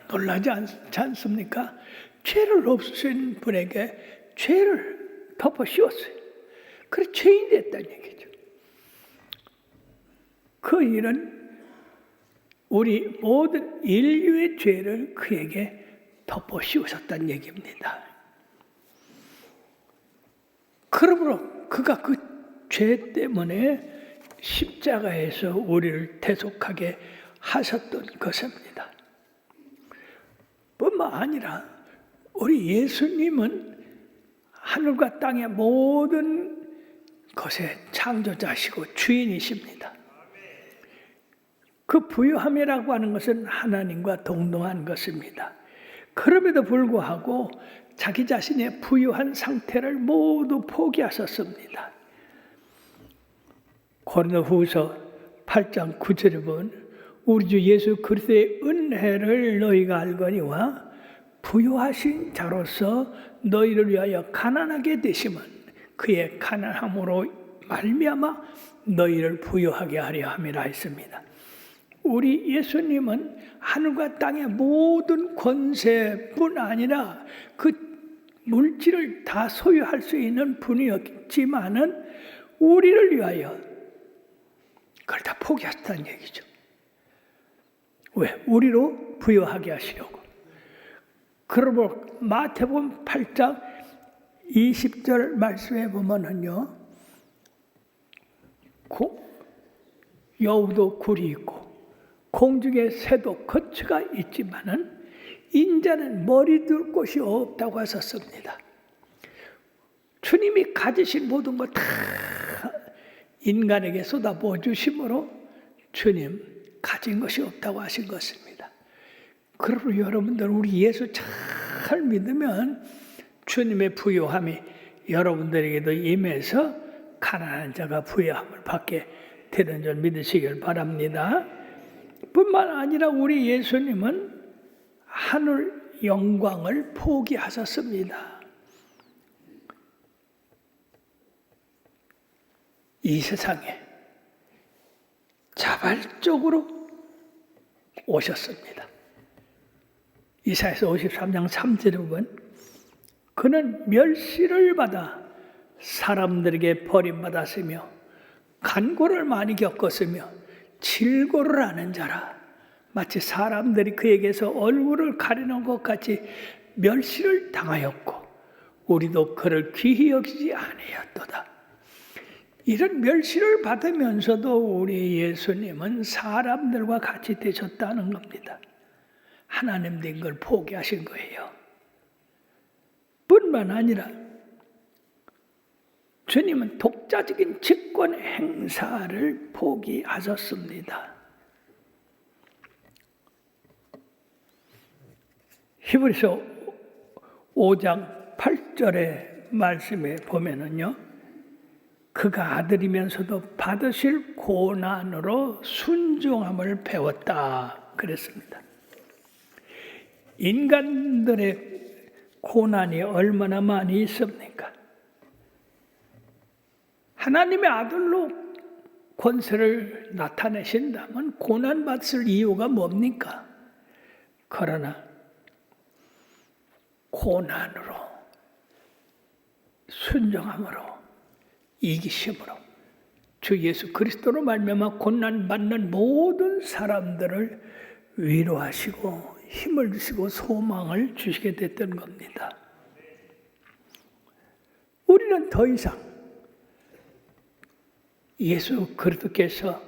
놀라지 않습니까? 죄를 없으신 분에게 죄를 덮어 씌웠어요. 그래서 죄인이 됐다는 얘기죠. 그 일은 우리 모든 인류의 죄를 그에게 덮어 씌우셨다는 얘기입니다. 그러므로 그가 그 죄 때문에 십자가에서 우리를 대속하게 하셨던 것입니다. 뿐만 아니라 우리 예수님은 하늘과 땅의 모든 것의 창조자시고 주인이십니다. 그 부유함이라고 하는 것은 하나님과 동등한 것입니다. 그럼에도 불구하고 자기 자신의 부유한 상태를 모두 포기하셨습니다. 고린도후서 8장 9절에 보면 우리 주 예수 그리스도의 은혜를 너희가 알거니와 부유하신 자로서 너희를 위하여 가난하게 되심은 그의 가난함으로 말미암아 너희를 부유하게 하려 함이라 했습니다. 우리 예수님은 하늘과 땅의 모든 권세뿐 아니라 그 물질을 다 소유할 수 있는 분이었지만은 우리를 위하여 그걸 다 포기하셨다는 얘기죠. 왜? 우리로 부유하게 하시려고. 그러므로 마태복음 8장 20절 말씀에 보면은요, 여우도 굴이 있고 공중의 새도 거처가 있지만은 인자는 머리 둘 곳이 없다고 하셨습니다. 주님이 가지신 모든 것 다 인간에게 쏟아부어 주심으로 주님 가진 것이 없다고 하신 것입니다. 그러므로 여러분들 우리 예수 잘 믿으면 주님의 부유함이 여러분들에게도 임해서 가난한 자가 부유함을 받게 되는 줄 믿으시길 바랍니다. 뿐만 아니라 우리 예수님은 하늘 영광을 포기하셨습니다. 이 세상에 자발적으로 오셨습니다. 이사야서 53장 3절에 보면 그는 멸시를 받아 사람들에게 버림받았으며 간고를 많이 겪었으며 질고를 하는 자라. 마치 사람들이 그에게서 얼굴을 가리는 것 같이 멸시를 당하였고 우리도 그를 귀히 여기지 아니하였도다. 이런 멸시를 받으면서도 우리 예수님은 사람들과 같이 되셨다는 겁니다. 하나님 된 걸 포기하신 거예요. 뿐만 아니라 주님은 독자적인 직권 행사를 포기하셨습니다. 히브리서 5장 8절의 말씀에 보면은요, 그가 아들이면서도 받으실 고난으로 순종함을 배웠다 그랬습니다. 인간들의 고난이 얼마나 많이 있습니까? 하나님의 아들로 권세를 나타내신다면 고난받을 이유가 뭡니까? 그러나 고난으로, 순종함으로, 이기심으로 주 예수 그리스도로 말미암아 고난받는 모든 사람들을 위로하시고 힘을 주시고 소망을 주시게 됐던 겁니다. 우리는 더 이상 예수 그리스도께서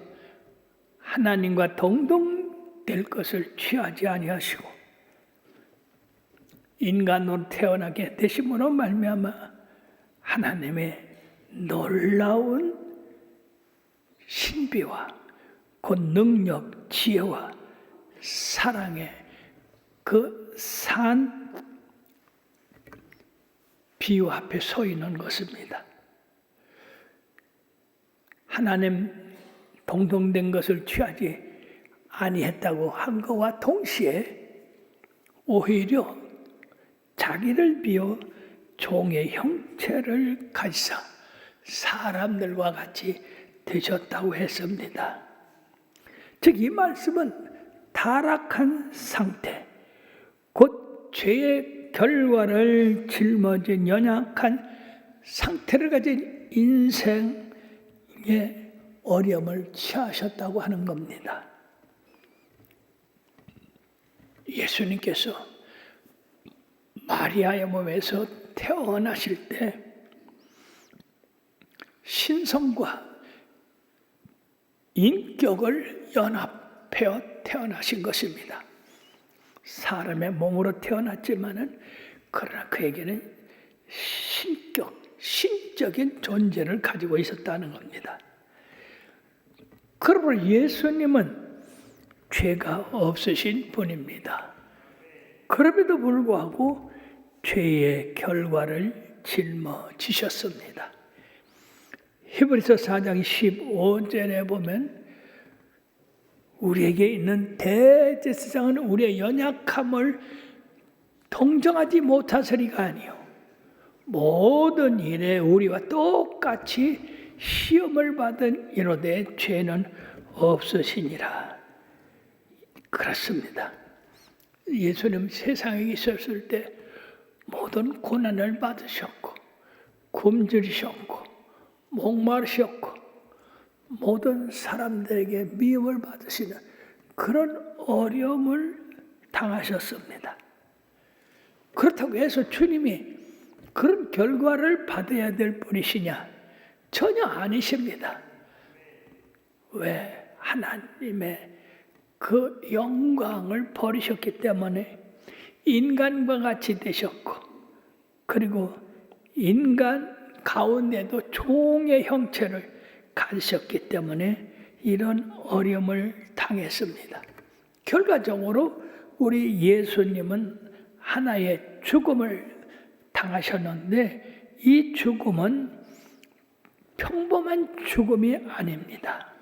하나님과 동등될 것을 취하지 아니하시고 인간으로 태어나게 되심으로 말미암아 하나님의 놀라운 신비와 그 능력, 지혜와 사랑의 그 산 비유 앞에 서 있는 것입니다. 하나님 동등된 것을 취하지 아니했다고 한 것과 동시에 오히려 자기를 비워 종의 형체를 가지사 사람들과 같이 되셨다고 했습니다. 즉 이 말씀은 타락한 상태, 곧 죄의 결과를 짊어진 연약한 상태를 가진 인생의 어려움을 취하셨다고 하는 겁니다. 예수님께서 마리아의 몸에서 태어나실 때 신성과 인격을 연합하여 태어나신 것입니다. 사람의 몸으로 태어났지만은 그러나 그에게는 신적인 존재를 가지고 있었다는 겁니다. 그러므로 예수님은 죄가 없으신 분입니다. 그럼에도 불구하고 죄의 결과를 짊어지셨습니다. 히브리서 4장 15절에 보면 우리에게 있는 대제사장은 우리의 연약함을 동정하지 못하서리가 아니요 모든 일에 우리와 똑같이 시험을 받은 이로되 죄는 없으시니라. 그렇습니다. 예수님 세상에 있었을 때 모든 고난을 받으셨고 굶주리셨고 목마르셨고 모든 사람들에게 미움을 받으시는 그런 어려움을 당하셨습니다. 그렇다고 해서 주님이 그런 결과를 받아야 될 분이시냐? 전혀 아니십니다. 왜? 하나님의 그 영광을 버리셨기 때문에 인간과 같이 되셨고 그리고 인간 가운데도 종의 형체를 가지셨기 때문에 이런 어려움을 당했습니다. 결과적으로 우리 예수님은 하나의 죽음을 당하셨는데 이 죽음은 평범한 죽음이 아닙니다.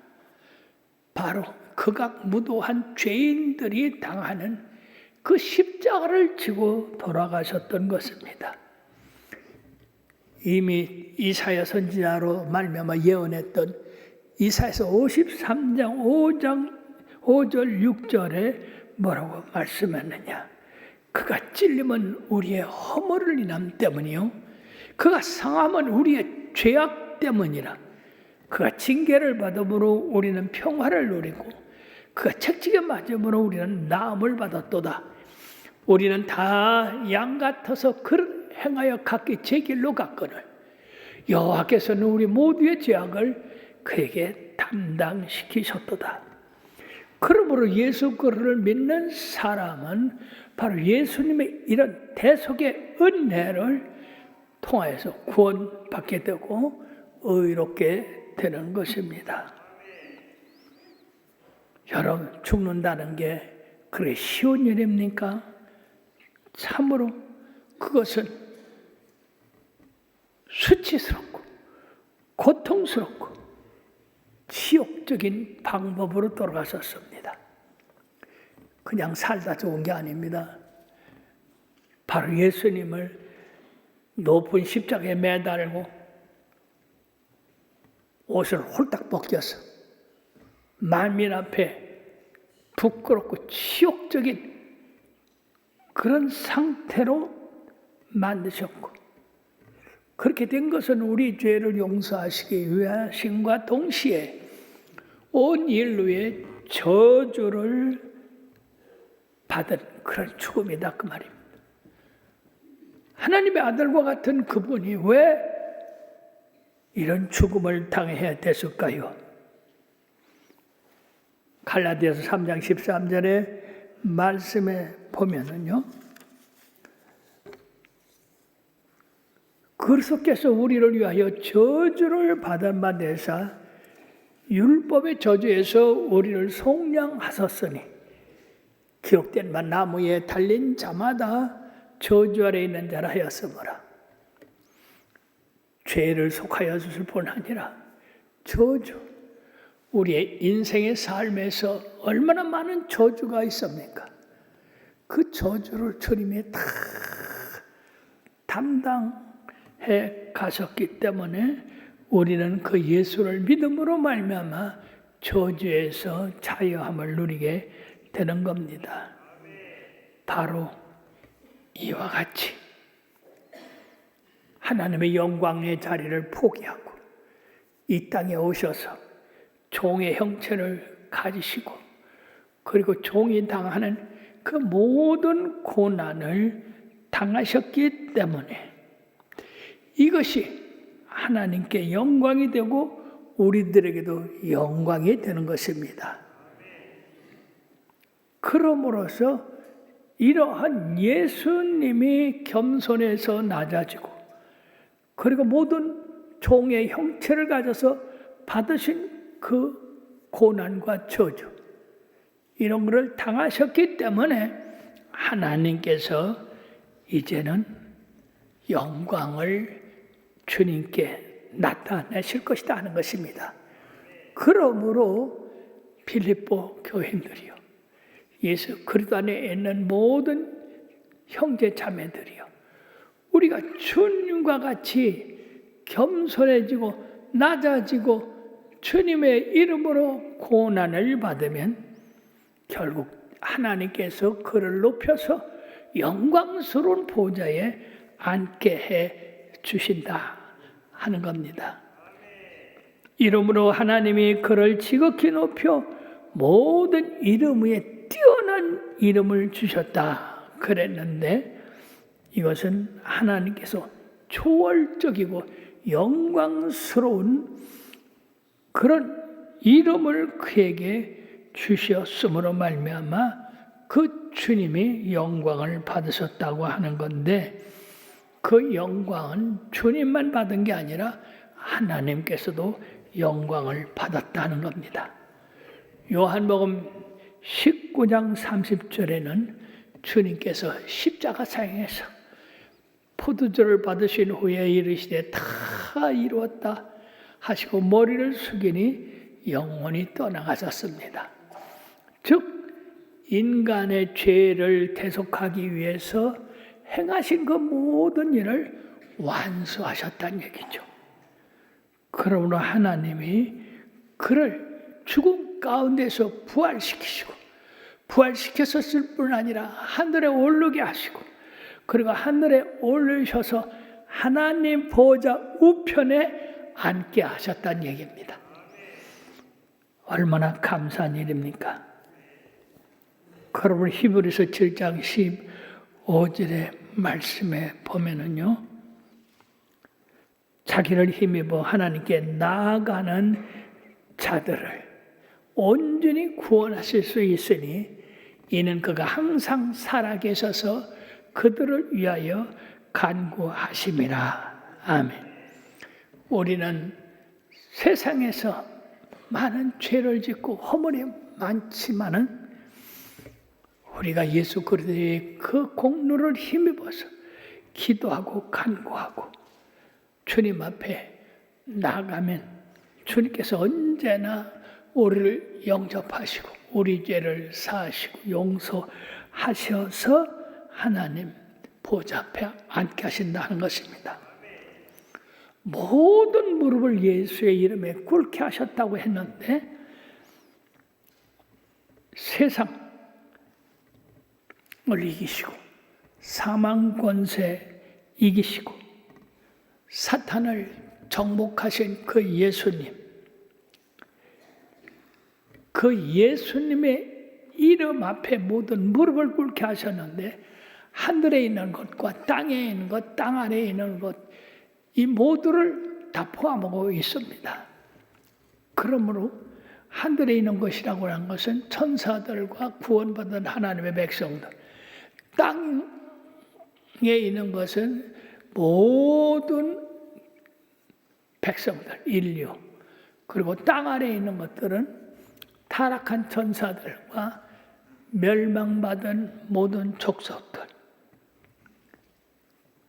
바로 극악무도한 죄인들이 당하는 그 십자가를 지고 돌아가셨던 것입니다. 이미 이사야 선지자로 말미암아 예언했던 이사야서 53장 5절 6절에 뭐라고 말씀했느냐? 그가 찔림은 우리의 허물을 인함 때문이요 그가 상함은 우리의 죄악 때문이라. 그가 징계를 받음으로 우리는 평화를 누리고 그가 책찍에 맞음으로 우리는 나음을 받았도다. 우리는 다 양 같아서 행하여 각기 제 길로 갔거늘 여호와께서는 우리 모두의 죄악을 그에게 담당시키셨도다. 그러므로 예수 그리스도를 믿는 사람은 바로 예수님의 이런 대속의 은혜를 통하여서 구원받게 되고 의롭게 되는 것입니다. 여러분, 죽는다는 게 그래 쉬운 일입니까? 참으로 그것은 수치스럽고 고통스럽고 지옥적인 방법으로 돌아가셨습니다. 그냥 살다 죽은 게 아닙니다. 바로 예수님을 높은 십자가에 매달고 옷을 홀딱 벗겨서 만민 앞에 부끄럽고 치욕적인 그런 상태로 만드셨고 그렇게 된 것은 우리 죄를 용서하시기 위하심과 동시에 온 인류의 저주를 받은 그런 죽음이다 그 말입니다. 하나님의 아들과 같은 그분이 왜 이런 죽음을 당해야 됐을까요? 갈라디아서 3장 13절에 말씀에 보면은요. 그리스도께서 우리를 위하여 저주를 받은 바 되사 율법의 저주에서 우리를 속량하셨으니 기록된 바 나무에 달린 자마다 저주 아래 있는 자라 하였으므라. 죄를 속하였을 뿐 아니라 저주, 우리의 인생의 삶에서 얼마나 많은 저주가 있습니까? 그 저주를 주님이 다 담당해 가셨기 때문에 우리는 그 예수를 믿음으로 말미암아 저주에서 자유함을 누리게 되는 겁니다. 바로 이와 같이 하나님의 영광의 자리를 포기하고 이 땅에 오셔서 종의 형체를 가지시고 그리고 종이 당하는 그 모든 고난을 당하셨기 때문에 이것이 하나님께 영광이 되고 우리들에게도 영광이 되는 것입니다. 그러므로서 이러한 예수님이 겸손해서 낮아지고 그리고 모든 종의 형체를 가져서 받으신 그 고난과 저주 이런 것을 당하셨기 때문에 하나님께서 이제는 영광을 주님께 나타내실 것이다 하는 것입니다. 그러므로 빌립보 교인들이요, 예수 그리스도 안에 있는 모든 형제 자매들이요, 우리가 주님과 같이 겸손해지고 낮아지고 주님의 이름으로 고난을 받으면 결국 하나님께서 그를 높여서 영광스러운 보좌에 앉게 해 주신다 하는 겁니다. 이름으로 하나님이 그를 지극히 높여 모든 이름 위에 뛰어난 이름을 주셨다 그랬는데 이것은 하나님께서 초월적이고 영광스러운 그런 이름을 그에게 주셨으므로 말미암아 그 주님이 영광을 받으셨다고 하는 건데 그 영광은 주님만 받은 게 아니라 하나님께서도 영광을 받았다는 겁니다. 요한복음 19장 30절에는 주님께서 십자가 사형에서 포도주를 받으신 후에 이르시되 다 이루었다 하시고 머리를 숙이니 영혼이 떠나가셨습니다. 즉 인간의 죄를 대속하기 위해서 행하신 그 모든 일을 완수하셨다는 얘기죠. 그러므로 하나님이 그를 죽음 가운데서 부활시키시고 부활시켰을 뿐 아니라 하늘에 오르게 하시고 그리고 하늘에 올리셔서 하나님 보좌 우편에 앉게 하셨다는 얘기입니다. 얼마나 감사한 일입니까? 그러면 히브리서 7장 15절의 말씀에 보면은요, 자기를 힘입어 하나님께 나아가는 자들을 온전히 구원하실 수 있으니 이는 그가 항상 살아계셔서 그들을 위하여 간구하심이라. 아멘. 우리는 세상에서 많은 죄를 짓고 허물이 많지만은 우리가 예수 그리스도의 그 공로를 힘입어서 기도하고 간구하고 주님 앞에 나가면 주님께서 언제나 우리를 영접하시고 우리 죄를 사하시고 용서하셔서 하나님 보좌 앞에 앉게 하신다는 것입니다. 모든 무릎을 예수의 이름에 꿇게 하셨다고 했는데 세상을 이기시고 사망 권세 이기시고 사탄을 정복하신 그 예수님, 그 예수님의 이름 앞에 모든 무릎을 꿇게 하셨는데 하늘에 있는 것과 땅에 있는 것, 땅 아래에 있는 것, 이 모두를 다 포함하고 있습니다. 그러므로 하늘에 있는 것이라고 하는 것은 천사들과 구원받은 하나님의 백성들, 땅에 있는 것은 모든 백성들, 인류, 그리고 땅 아래에 있는 것들은 타락한 천사들과 멸망받은 모든 족속들,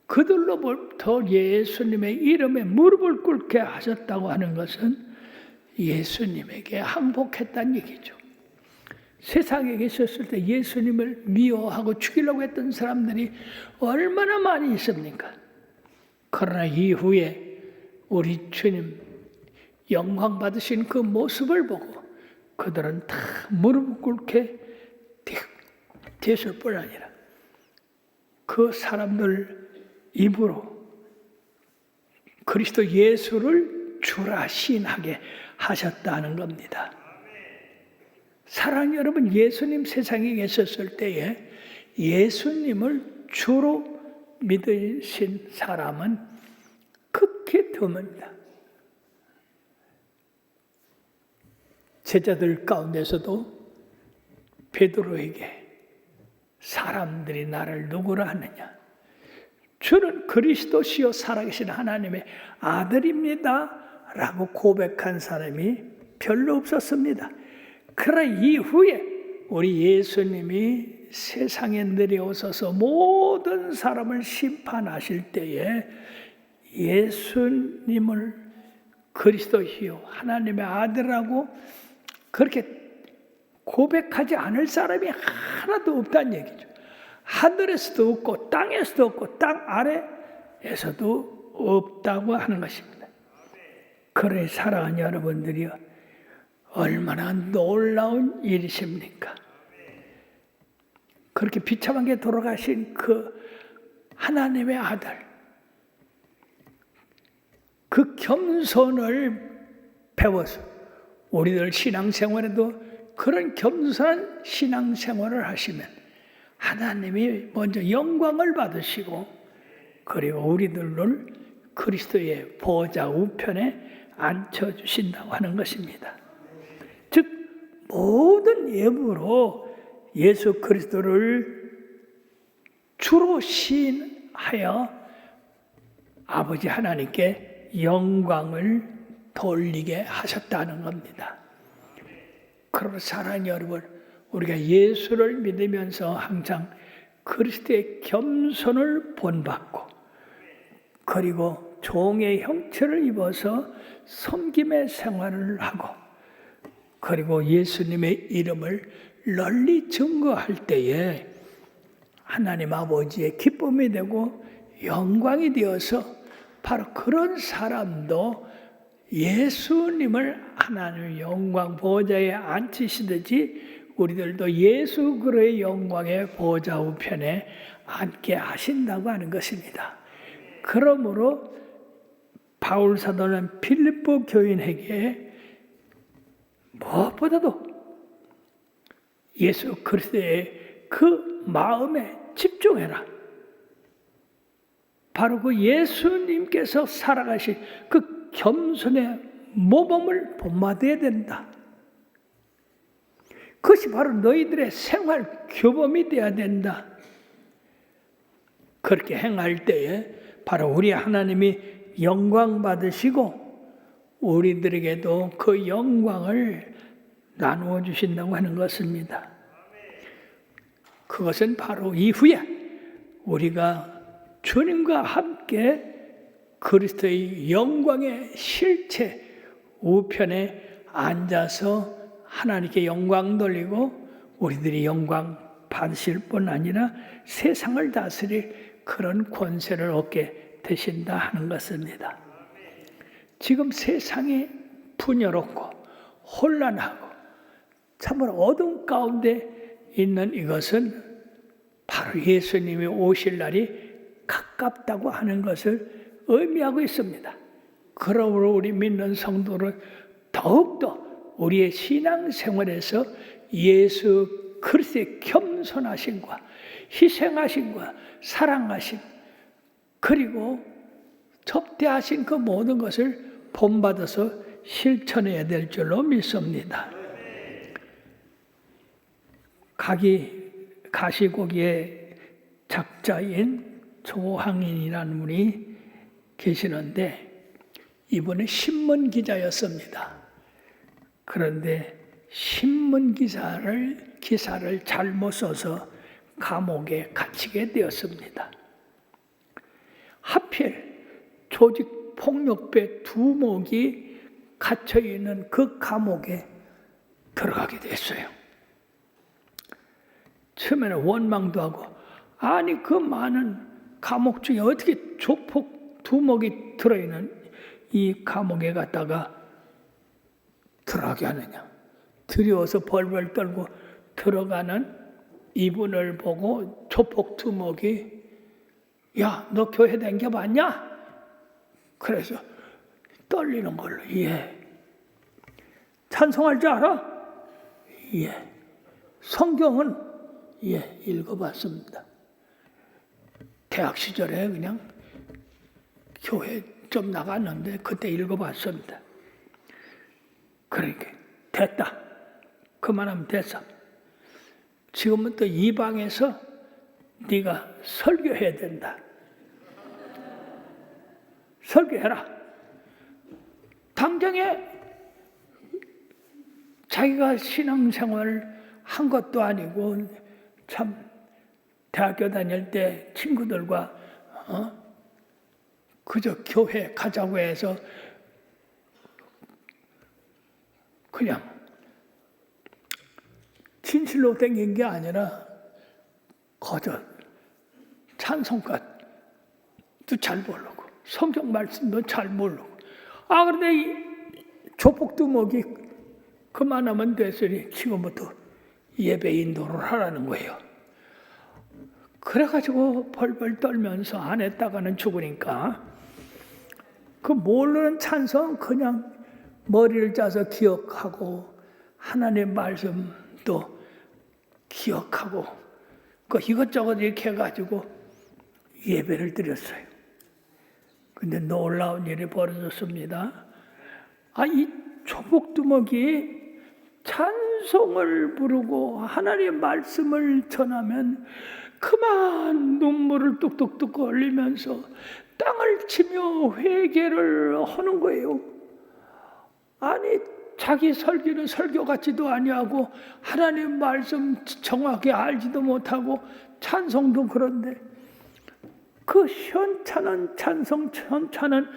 그들로부터 예수님의 이름에 무릎을 꿇게 하셨다고 하는 것은 예수님에게 항복했다는 얘기죠. 세상에 계셨을 때 예수님을 미워하고 죽이려고 했던 사람들이 얼마나 많이 있습니까? 그러나 이후에 우리 주님 영광 받으신 그 모습을 보고 그들은 다 무릎 꿇게 되었을 뿐 아니라 그 사람들 입으로 그리스도 예수를 주라 시인하게 하셨다는 겁니다. 사랑하는 여러분, 예수님 세상에 계셨을 때에 예수님을 주로 믿으신 사람은 극히 드뭅니다. 제자들 가운데서도 베드로에게 사람들이 나를 누구라 하느냐? 주는 그리스도시요 살아계신 하나님의 아들입니다 라고 고백한 사람이 별로 없었습니다. 그러나 이후에 우리 예수님이 세상에 내려오셔서 모든 사람을 심판하실 때에 예수님을 그리스도시요 하나님의 아들이라고 그렇게 고백하지 않을 사람이 하나도 없다는 얘기죠. 하늘에서도 없고 땅에서도 없고 땅 아래에서도 없다고 하는 것입니다. 그래 사랑하는 여러분들이요, 얼마나 놀라운 일이십니까? 그렇게 비참하게 돌아가신 그 하나님의 아들, 그 겸손을 배워서 우리들 신앙생활에도 그런 겸손한 신앙생활을 하시면 하나님이 먼저 영광을 받으시고 그리고 우리들을 그리스도의 보좌 우편에 앉혀주신다고 하는 것입니다. 즉 모든 예물로 예수 그리스도를 주로 시인하여 아버지 하나님께 영광을 돌리게 하셨다는 겁니다. 그러나 사랑하는 여러분, 우리가 예수를 믿으면서 항상 그리스도의 겸손을 본받고 그리고 종의 형체를 입어서 섬김의 생활을 하고 그리고 예수님의 이름을 널리 증거할 때에 하나님 아버지의 기쁨이 되고 영광이 되어서 바로 그런 사람도 예수님을 하나님의 영광 보좌에 앉히시듯이 우리들도 예수 그리스도의 영광의 보좌 우편에 앉게 하신다고 하는 것입니다. 그러므로 바울 사도는 필립보 교인에게 무엇보다도 예수 그리스도의 그 마음에 집중해라. 바로 그 예수님께서 살아가신 그 겸손의 모범을 본받아야 된다. 그것이 바로 너희들의 생활 규범이 되어야 된다. 그렇게 행할 때에 바로 우리 하나님이 영광 받으시고 우리들에게도 그 영광을 나누어 주신다고 하는 것입니다. 그것은 바로 이후에 우리가 주님과 함께 그리스도의 영광의 실체 우편에 앉아서 하나님께 영광 돌리고 우리들이 영광 받으실 뿐 아니라 세상을 다스릴 그런 권세를 얻게 되신다 하는 것입니다. 지금 세상이 분열없고 혼란하고 참으로 어둠 가운데 있는 이것은 바로 예수님이 오실 날이 가깝다고 하는 것을 의미하고 있습니다. 그러므로 우리 믿는 성도는 더욱더 우리의 신앙생활에서 예수 그리스도의 겸손하심과 희생하심과 사랑하심 그리고 접대하신 그 모든 것을 본받아서 실천해야 될 줄로 믿습니다. 가시고기의 작자인 조항인이라는 분이 계시는데 이분은 신문 기자였습니다. 그런데 신문 기사를 잘못 써서 감옥에 갇히게 되었습니다. 하필 조직폭력배 두목이 갇혀있는 그 감옥에 들어가게 됐어요. 처음에는 원망도 하고 아니 그 많은 감옥 중에 어떻게 조폭 두목이 들어있는 이 감옥에 갔다가 들어가게 하느냐. 두려워서 벌벌 떨고 들어가는 이분을 보고 조폭 두목이 야, 너 교회 다녀봤냐? 그래서 떨리는 걸로, 예. 찬송할 줄 알아? 예. 성경은 예, 읽어봤습니다. 대학 시절에 그냥 교회 좀 나갔는데 그때 읽어봤습니다. 그러니까 됐다. 그만하면 됐어. 지금은 또 이 방에서 네가 설교해야 된다. 설교해라. 당장에 자기가 신앙생활 한 것도 아니고 참 대학교 다닐 때 친구들과 그저 교회 가자고 해서 그냥 진실로 댕긴 게 아니라 거저 찬송가도 잘 모르고 성경 말씀도 잘 모르고 그런데 이 조폭두목이 그만하면 됐으니 지금부터 예배 인도를 하라는 거예요. 그래가지고 벌벌 떨면서 안 했다가는 죽으니까 그 모르는 찬송 그냥 머리를 짜서 기억하고 하나님의 말씀도 기억하고 그 이것저것 이렇게 해가지고 예배를 드렸어요. 근데 놀라운 일이 벌어졌습니다. 이 조폭두목이 찬송을 부르고 하나님의 말씀을 전하면 그만 눈물을 뚝뚝뚝 흘리면서 땅을 치며 회개를 하는 거예요. 아니 자기 설교는 설교 같지도 아니하고 하나님 말씀 정확히 알지도 못하고 찬송도 그런데 그 현찬한 찬송, 현찬한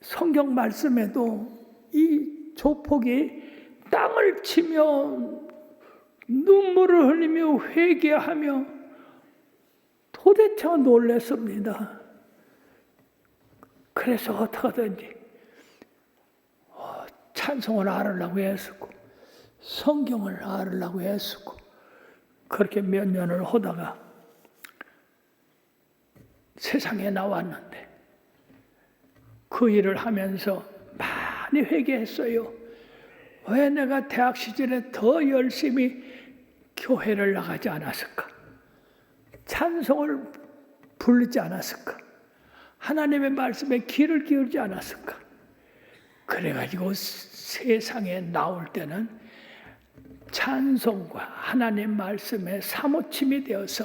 성경 말씀에도 이 조폭이 땅을 치며 눈물을 흘리며 회개하며 도대체 놀랐습니다. 그래서 어떻게든지 찬송을 알으려고 했었고 성경을 알으려고 했었고 그렇게 몇 년을 하다가 세상에 나왔는데 그 일을 하면서 많이 회개했어요. 왜 내가 대학 시절에 더 열심히 교회를 나가지 않았을까? 찬송을 부르지 않았을까? 하나님의 말씀에 귀를 기울이지 않았을까? 그래가지고 세상에 나올 때는 찬송과 하나님 말씀에 사무침이 되어서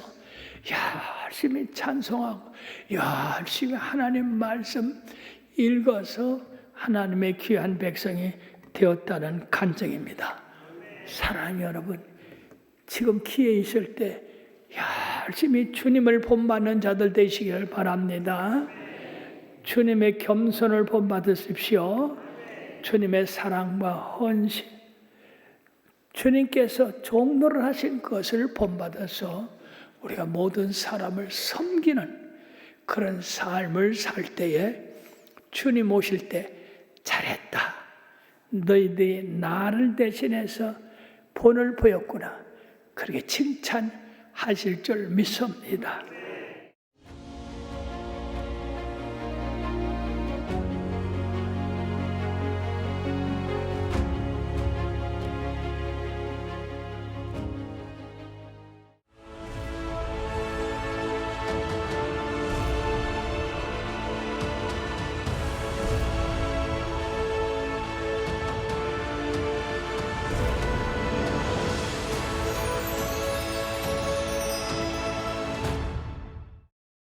열심히 찬송하고 열심히 하나님 말씀 읽어서 하나님의 귀한 백성이 되었다는 간증입니다. 사랑하는 여러분, 지금 기회 있을 때 열심히 주님을 본받는 자들 되시기를 바랍니다. 주님의 겸손을 본받으십시오. 주님의 사랑과 헌신, 주님께서 종로를 하신 것을 본받아서 우리가 모든 사람을 섬기는 그런 삶을 살 때에 주님 오실 때 잘했다. 너희들이 나를 대신해서 본을 보였구나. 그렇게 칭찬하실 줄 믿습니다.